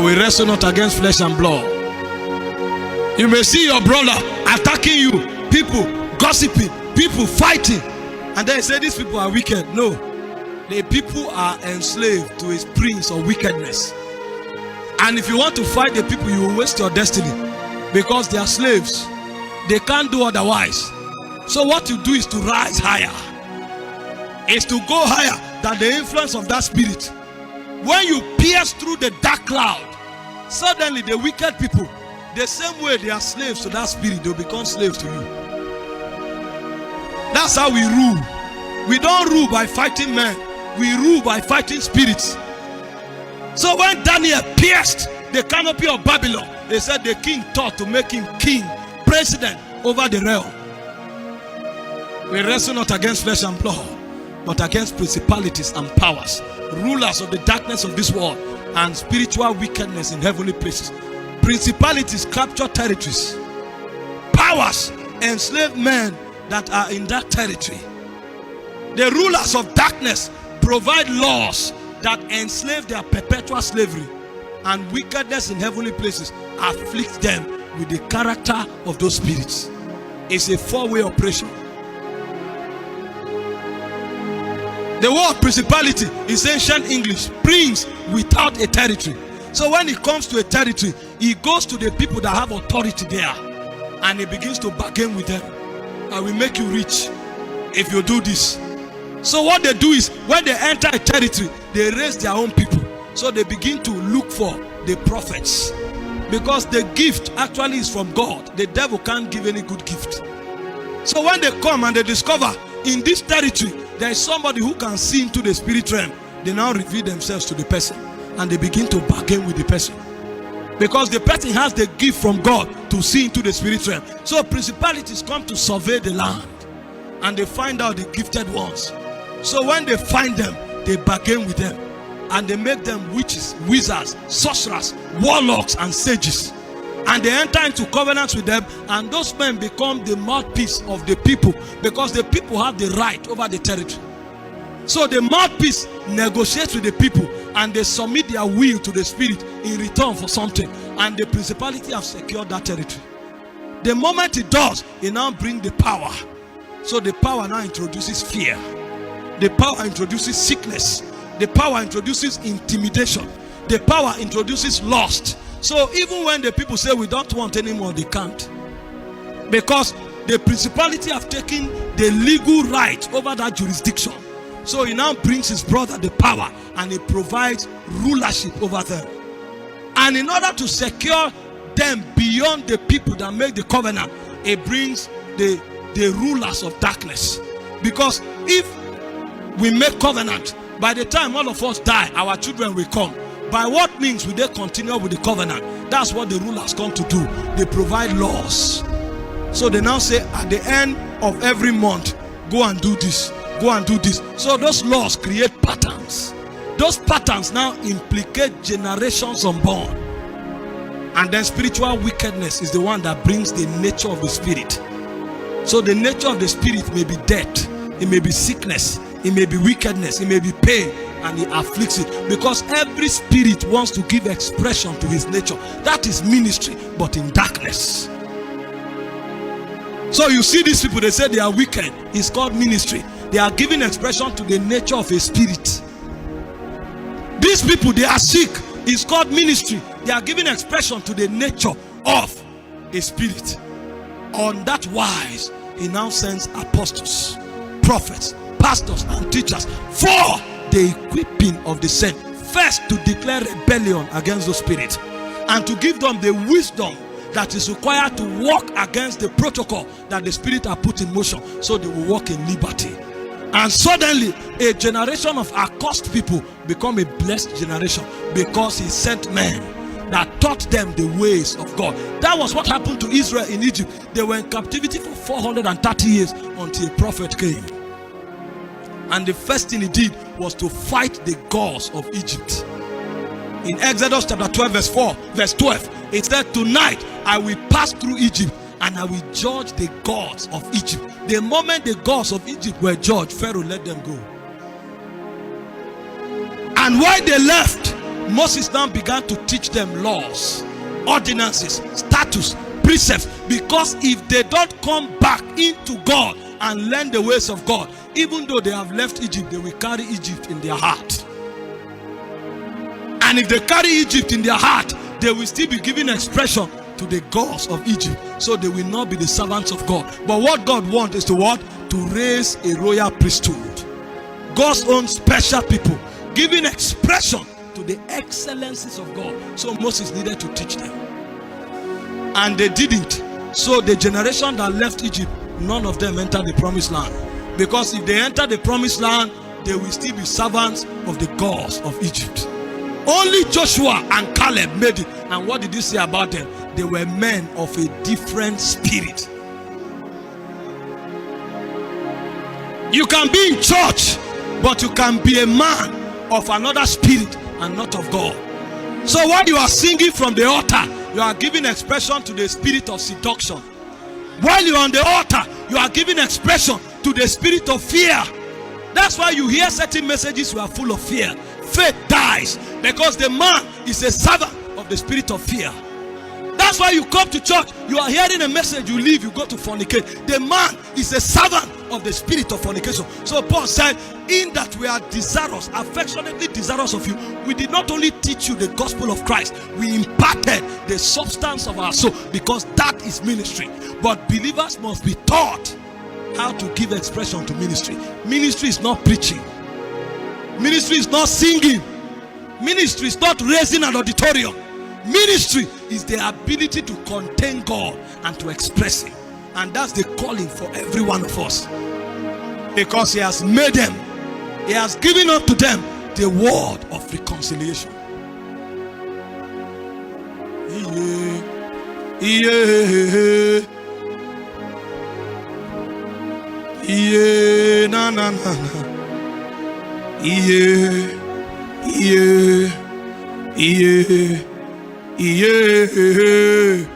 For we wrestle not against flesh and blood. You may see your brother attacking you, people gossiping, people fighting, and then say these people are wicked. No, the people are enslaved to his prince of wickedness. And if you want to fight the people, you will waste your destiny, because they are slaves. They can't do otherwise. So what you do is to rise higher, is to go higher than the influence of that spirit. When you pierce through the dark cloud, suddenly the wicked people, the same way they are slaves to that spirit, they'll become slaves to you. That's how we rule. We don't rule by fighting men. We rule by fighting spirits. So when Daniel pierced the canopy of Babylon, they said the king thought to make him king, president over the realm. We wrestle not against flesh and blood, but against principalities and powers, rulers of the darkness of this world, and spiritual wickedness in heavenly places. Principalities capture territories. Powers enslave men that are in that territory. The rulers of darkness provide laws that enslave their perpetual slavery, and wickedness in heavenly places afflicts them with the character of those spirits. It's a four-way operation. The word principality is ancient English, prince without a territory. So when it comes to a territory, he goes to the people that have authority there, and he begins to bargain with them. I will make you rich if you do this. So what they do is, when they enter a territory, they raise their own people. So they begin to look for the prophets, because the gift actually is from God. The devil can't give any good gift. So when they come and they discover in this territory there is somebody who can see into the spirit realm, they now reveal themselves to the person, and they begin to bargain with the person, because the person has the gift from God to see into the spirit realm. So principalities come to survey the land, and they find out the gifted ones. So when they find them, they bargain with them, and they make them witches, wizards, sorcerers, warlocks, and sages. And they enter into covenants with them, and those men become the mouthpiece of the people, because the people have the right over the territory. So the mouthpiece negotiates with the people, and they submit their will to the spirit in return for something, and the principality have secured that territory. The moment it does, it now brings the power. So the power now introduces fear. The power introduces sickness. The power introduces intimidation. The power introduces lust. So even when the people say we don't want anymore, they can't, because the principality have taken the legal right over that jurisdiction. So he now brings his brother the power, and he provides rulership over them. And in order to secure them beyond the people that make the covenant, he brings the rulers of darkness. Because if we make covenant, by the time all of us die, our children will come. By what means will they continue with the covenant? That's what the rulers come to do. They provide laws. So they now say at the end of every month, go and do this, go and do this. So those laws create patterns. Those patterns now implicate generations unborn. And then spiritual wickedness is the one that brings the nature of the spirit. So the nature of the spirit may be death, it may be sickness, it may be wickedness, it may be pain, and it afflicts it, because every spirit wants to give expression to his nature. That is ministry, but in darkness. So you see these people, they say they are wicked. It's called ministry. They are giving expression to the nature of a spirit. These people, they are sick. It's called ministry. They are giving expression to the nature of a spirit. On that wise, he now sends apostles, prophets, pastors, and teachers for the equipping of the saints. First, to declare rebellion against those spirits, and to give them the wisdom that is required to walk against the protocol that the spirit are put in motion, so they will walk in liberty. And suddenly a generation of accursed people become a blessed generation, because he sent men that taught them the ways of God. That was what happened to Israel in Egypt. They were in captivity for 430 years until a prophet came. And the first thing he did was to fight the gods of Egypt. In Exodus chapter 12 verse 12, it said, tonight I will pass through Egypt, and I will judge the gods of Egypt. The moment the gods of Egypt were judged, Pharaoh let them go. And while they left, Moses now began to teach them laws, ordinances, statutes, precepts, because if they don't come back into God and learn the ways of God, even though they have left Egypt, they will carry Egypt in their heart. And if they carry Egypt in their heart, they will still be giving expression to the gods of Egypt. So they will not be the servants of God. But what God wants is to what? To raise a royal priesthood. God's own special people, giving expression to the excellencies of God. So Moses needed to teach them. And they didn't. So the generation that left Egypt, none of them entered the promised land. Because if they enter the promised land, they will still be servants of the gods of Egypt. Only Joshua and Caleb made it. And what did he say about them? They were men of a different spirit. You can be in church, but you can be a man of another spirit and not of God. So while you are singing from the altar, you are giving expression to the spirit of seduction. While you are on the altar, you are giving expression to the spirit of fear. That's why you hear certain messages who are full of fear. Faith dies because the man is a servant of the spirit of fear. That's why you come to church, you are hearing a message, you leave, you go to fornicate. The man is a servant of the spirit of fornication. So Paul said, in that we are desirous, affectionately desirous of you, we did not only teach you the gospel of Christ, we imparted the substance of our soul, because that is ministry. But believers must be taught how to give expression to ministry. Ministry is not preaching. Ministry is not singing. Ministry is not raising an auditorium. Ministry is the ability to contain God and to express Him. And that's the calling for every one of us. Because He has made them, He has given unto them the word of reconciliation. Yeah, yeah, na na na na. Yeah, yeah, yeah, yeah.